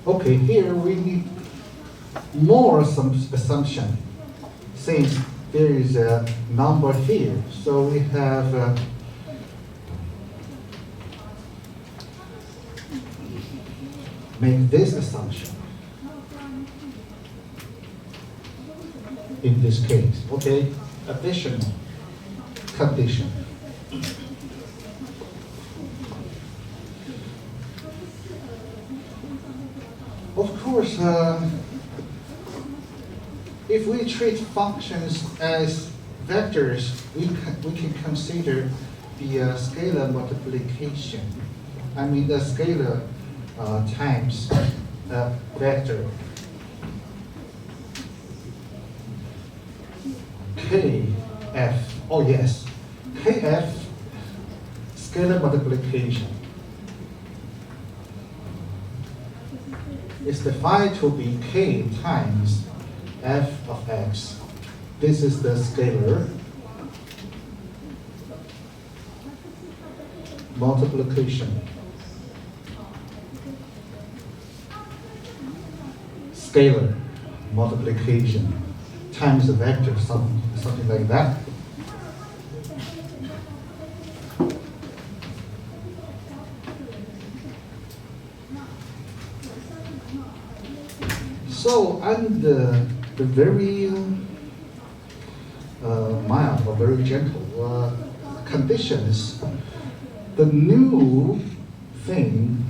Okay, here we need more assumption, since there is a number here. So we have make this assumption in this case. Okay, additional condition. Of course, if we treat functions as vectors, we can consider the scalar multiplication. I mean the scalar times vector kf. Oh yes, kf scalar multiplication is defined to be k times f of x. This is the scalar multiplication. Scalar multiplication times the vector, something like that. So under the very mild or very gentle conditions, the new thing,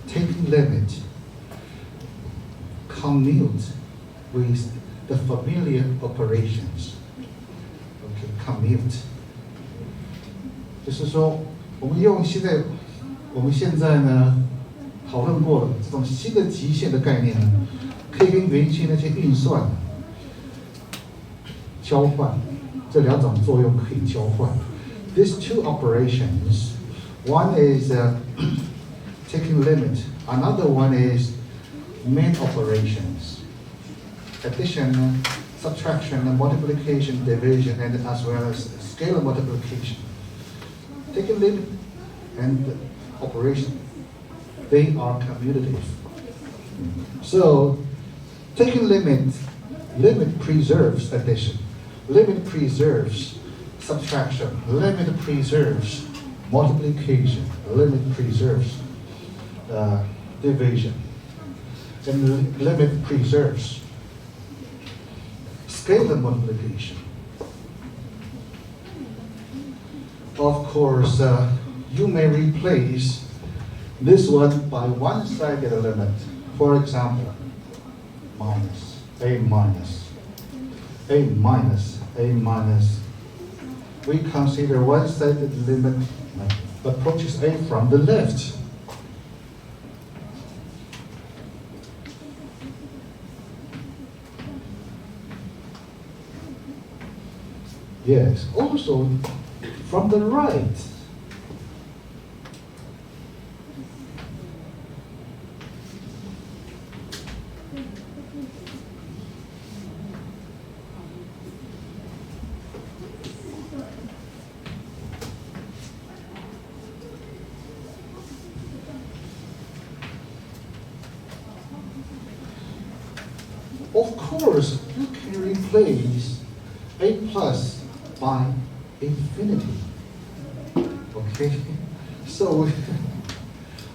taking limit, commute with the familiar operations. Okay, commute. 就是说，我们用现在呢讨论过的这种新的极限的概念呢，可以跟原先那些运算交换，这两种作用可以交换。These two operations, one is taking limit, another one is main operations, addition, subtraction, multiplication, division, and as well as scalar multiplication. Taking limit and operation, they are commutative. So, taking limit preserves addition, limit preserves subtraction, limit preserves multiplication, limit preserves division, and limit preserves scalar multiplication. Of course, you may replace this one by one-sided limit. For example, minus, a minus, a minus, a minus. We consider one-sided limit approaches a from the left. Yes, also from the right. Of course, you can replace a plus by infinity. Okay? So,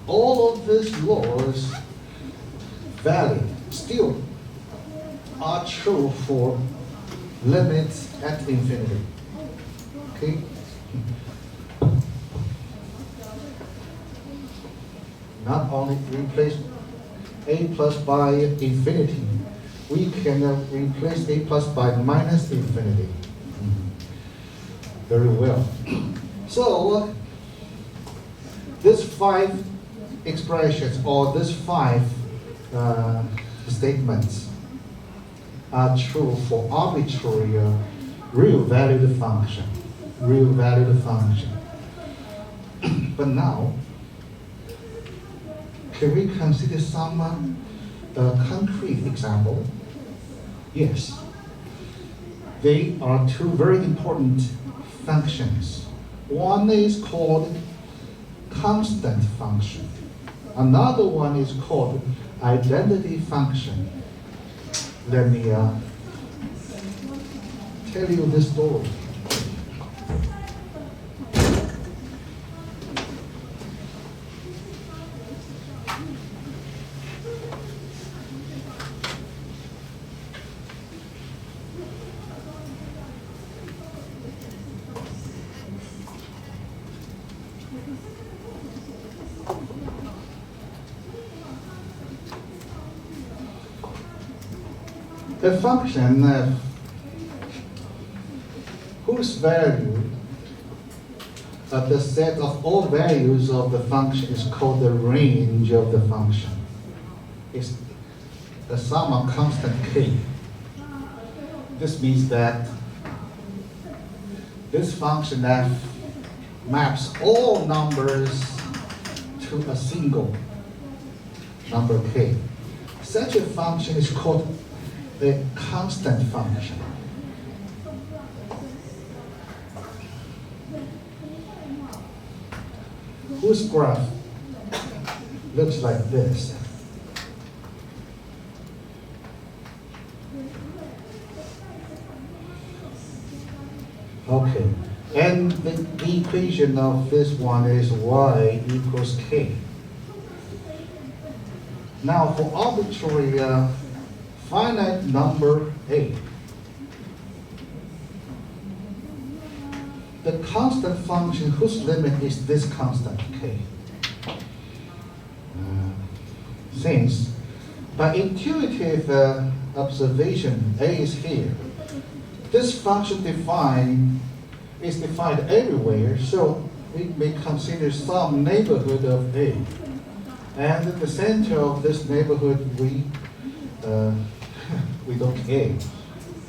all of these laws valid, still are true for limits at infinity. Okay? Not only replace a plus by infinity, we can replace a plus by minus infinity. Very well. So, these five expressions or these five statements are true for arbitrary real valued function. real valued function. But now, can we consider some concrete example? Yes. They are two very important functions. One is called constant function. Another one is called identity function. Let me tell you this story. A function whose value the set of all values of the function is called the range of the function. It's the sum of constant k. This means that this function f maps all numbers to a single number k. Such a function is called a constant function. Whose graph looks like this. Okay, and the equation of this one is y equals k. Now for arbitrary finite number a, the constant function whose limit is this constant k. Since by intuitive observation a is here, this function is defined everywhere, so we may consider some neighborhood of a. And at the center of this neighborhood we don't care,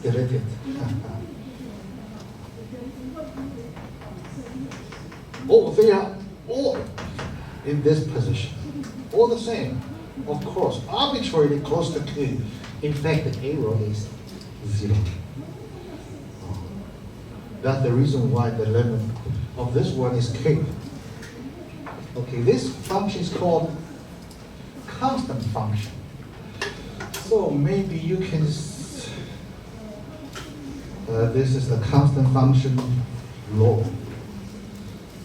delete it. Oh, they are all in this position, all the same. Of course, arbitrarily close to k. In fact, the error is 0. That's the reason why the limit of this one is k. Okay, this function is called constant function. So maybe you can, this is the constant function law.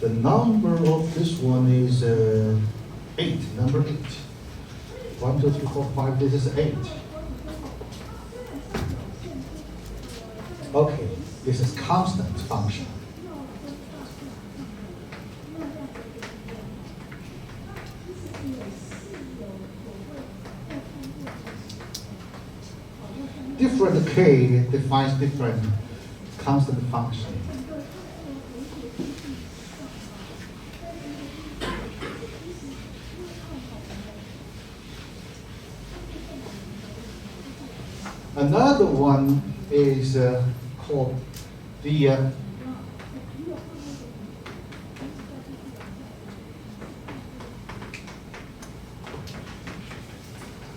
The number of this one is 8, number 8. 1, 2, 3, 4, 5, this is 8. Okay, this is constant function. Different k defines different constant function. Another one is called the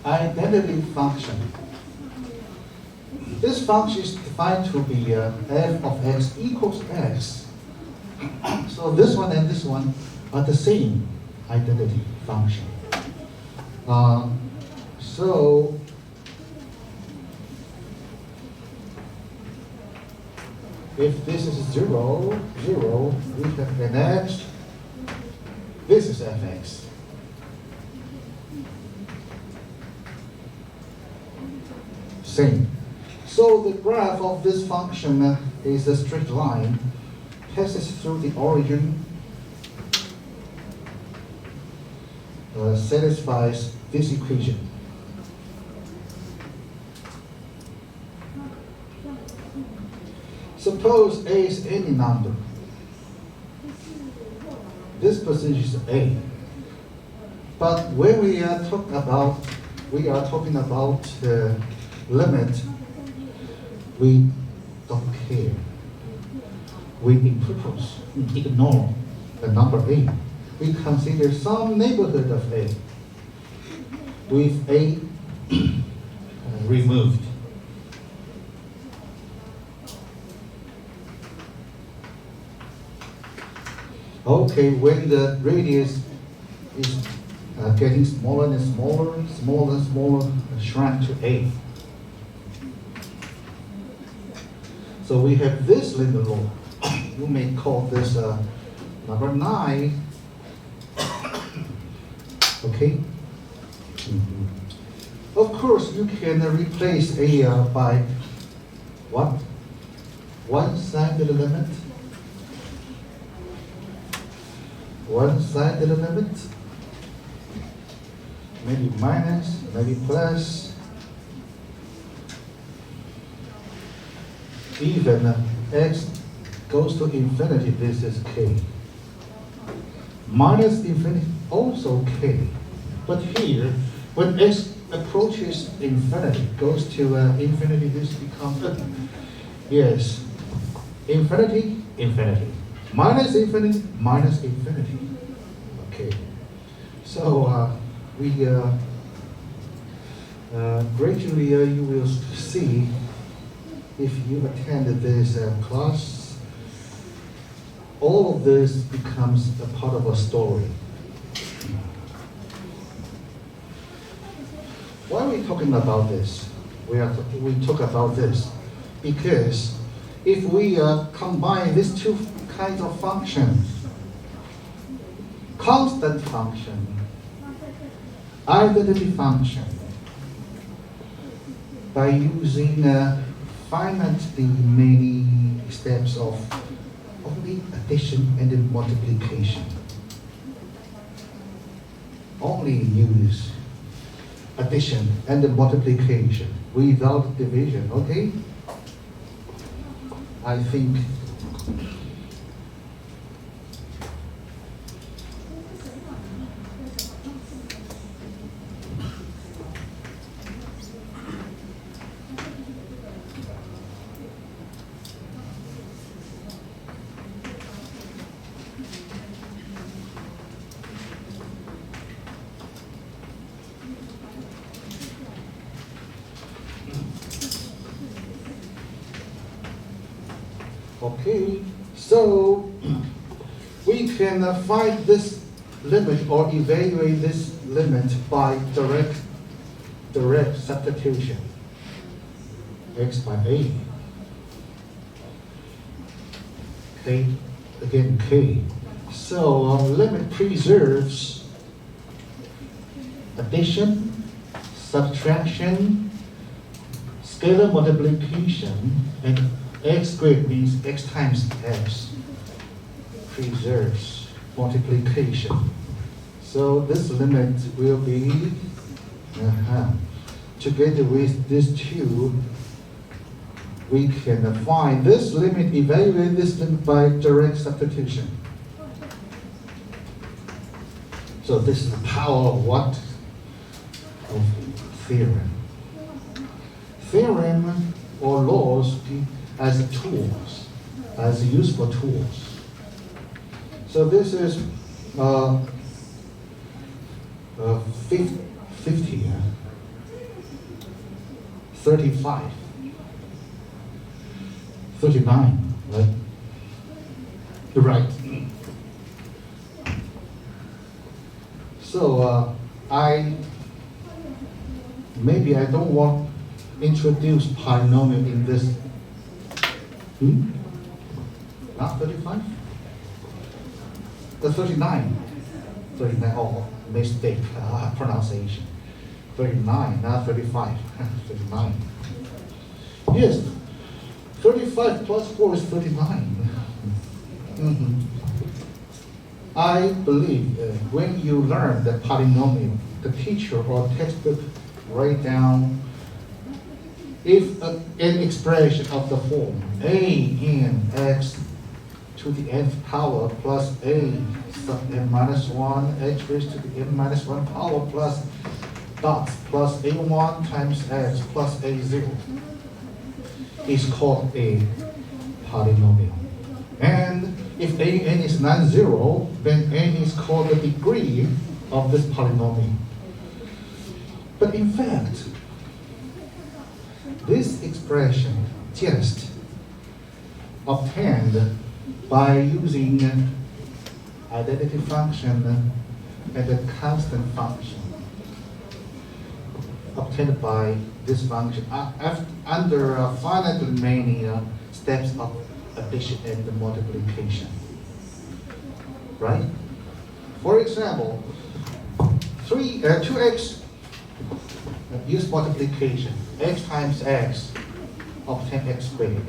identity function. This function is defined to be f of x equals x. So this one and this one are the same identity function. So if this is 0, 0, we have an x. This is fx. Same. So the graph of this function is a straight line, passes through the origin, satisfies this equation. Suppose a is any number. This position is a. But when we are talking about the limit, we don't care. we in purpose ignore the number A. We consider some neighborhood of A with A removed. Okay, when the radius is getting smaller and smaller, smaller and smaller, shrunk to A. So we have this limit law. You may call this number 9. Okay? Of course, you can replace A by what? One-sided limit. One-sided limit. Maybe minus, maybe plus. Even x goes to infinity, this is k. Minus infinity, also k. But here, when x approaches infinity, goes to infinity, this becomes, yes, infinity, infinity. Minus infinity, minus infinity. Okay. So we gradually you will see, if you attend this class, all of this becomes a part of a story. Why are we talking about this? We talk about this because if we combine these two kinds of functions, constant function, identity function, by using finitely many steps of only addition and multiplication. Only use addition and multiplication without division, okay? I think okay, so we can find this limit or evaluate this limit by direct substitution. X by A. K, again K. So limit preserves addition, subtraction, scalar multiplication, and x squared means x times x preserves multiplication. So this limit will be together with these two, we can find this limit, evaluate this limit by direct substitution. So this is the power of what? Of theorem. Theorem or laws as tools, as useful tools. So this is 50, 35, 39, right? Right. So maybe I don't want to introduce polynomial in this. Not 35? 39. 39, oh, mistake, pronunciation. 39, not 35. 39. Yes, 35 plus 4 is 39. I believe when you learn the polynomial, the teacher or textbook write down if an expression of the form a n x to the nth power plus a sub n minus 1 h raised to the n minus 1 power plus dots plus a1 times x plus a0 is called a polynomial. And if an is non-zero, then n is called the degree of this polynomial. But in fact, this expression just obtained by using identity function and a constant function obtained by this function under finitely many steps of addition and multiplication, right? For example, 2x use multiplication, x times x obtain x squared.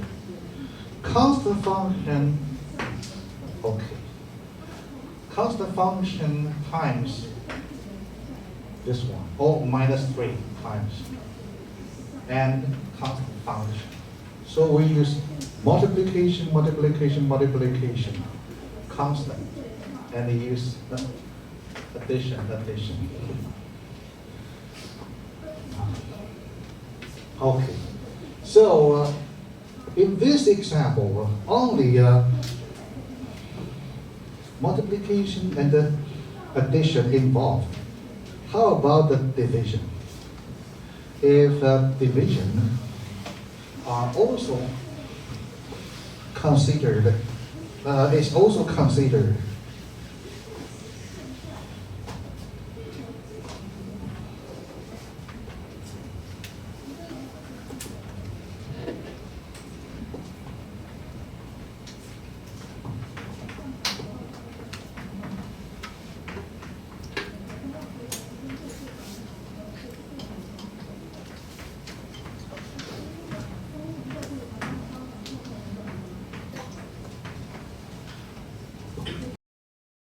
Constant function, okay. Constant function times this one, or minus 3 times, and constant function. So we use multiplication, multiplication, multiplication, constant, and we use addition, addition. Okay, so in this example, only multiplication and addition involved. How about the division? If division are also considered, is also considered